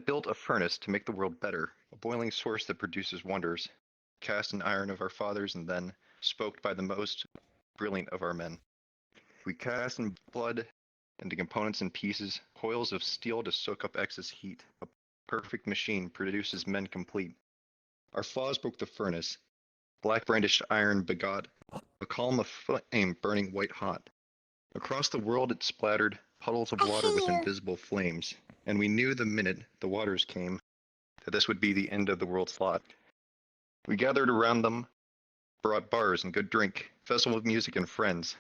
had built a furnace to make the world better, a boiling source that produces wonders, cast in iron of our fathers and then spoke by the most brilliant of our men. We cast in blood into components and pieces, coils of steel to soak up excess heat. A perfect machine produces men complete. Our flaws broke the furnace. Black brandished iron begot a column of flame burning white hot. Across the world it splattered puddles of water with invisible flames, and we knew the minute the waters came that this would be the end of the world's lot. We gathered around them, brought bars and good drink, festival of music and friends,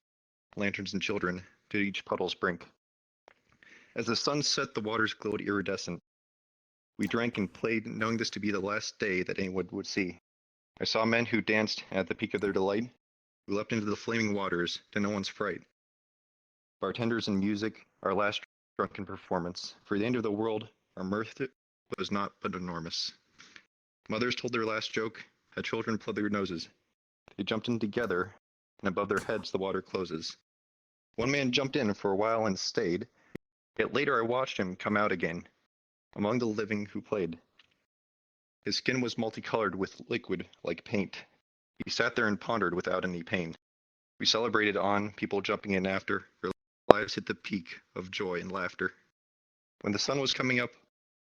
lanterns and children, to each puddle's brink. As the sun set, the waters glowed iridescent. We drank and played, knowing this to be the last day that anyone would see. I saw men who danced at the peak of their delight, who leapt into the flaming waters, to no one's fright. Bartenders and music, our last drunken performance. For the end of the world, our mirth was not but enormous. Mothers told their last joke, had children plowed their noses. They jumped in together, and above their heads the water closes. One man jumped in for a while and stayed, yet later I watched him come out again, among the living who played. His skin was multicolored with liquid like paint. He sat there and pondered without any pain. We celebrated on, people jumping in after, our lives hit the peak of joy and laughter. When the sun was coming up,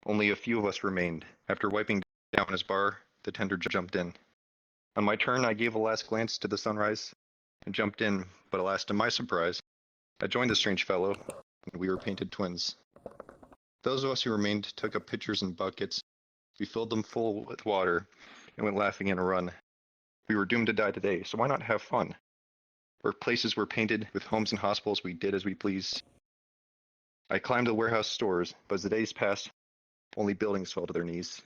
only a few of us remained. After wiping down his bar, the tender jumped in. On my turn, I gave a last glance to the sunrise and jumped in, but alas, to my surprise, I joined the strange fellow, and we were painted twins. Those of us who remained took up pitchers and buckets. We filled them full with water and went laughing in a run. We were doomed to die today, so why not have fun? Where places were painted with homes and hospitals, we did as we pleased. I climbed the warehouse stores, but as the days passed, only buildings fell to their knees.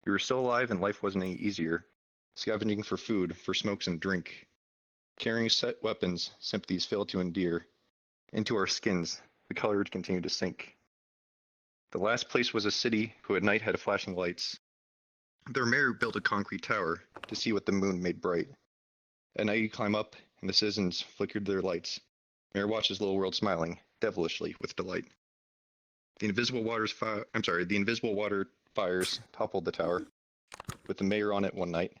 We were still alive and life wasn't any easier, scavenging for food, for smokes and drink. Carrying set weapons, sympathies failed to endear. Into our skins, the color continued to sink. The last place was a city who at night had flashing lights. Their mayor built a concrete tower to see what the moon made bright. At night you climb up, and the citizens flickered their lights. Mayor watches little world smiling, devilishly, with delight. The invisible water fires toppled the tower, with the mayor on it one night.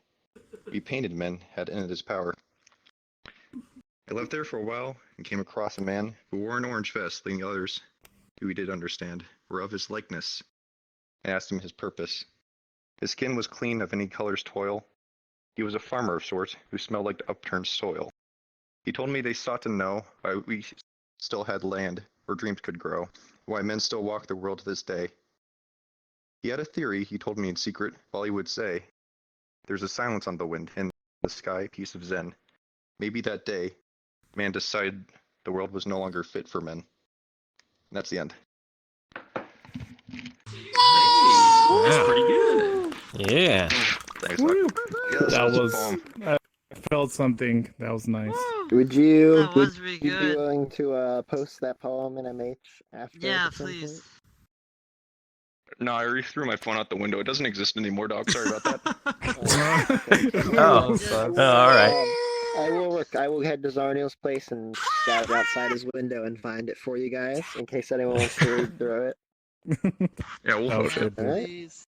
We painted men had ended his power. I left there for a while and came across a man who wore an orange vest, leading others, who he did understand, were of his likeness. I asked him his purpose. His skin was clean of any color's toil. He was a farmer of sorts who smelled like upturned soil. He told me they sought to know why we still had land where dreams could grow, why men still walk the world to this day. He had a theory, he told me in secret, while he would say, "There's a silence on the wind, and in the sky, peace of zen. Maybe that day, man decided the world was no longer fit for men." And that's the end. That's pretty good. Yeah. Thanks, Mark. Yeah, That was. poem. I felt something. That was nice. Would you That would was really you be good. willing to post that poem in MH after? Yeah, at some please. point? No, I already threw my phone out the window. It doesn't exist anymore, dog. Sorry about that. Oh, all right. I will head to Xarniel's place and scout outside his window and find it for you guys in case anyone wants to read through it. Yeah, we'll Oh, hook shit. it. Alright. Please.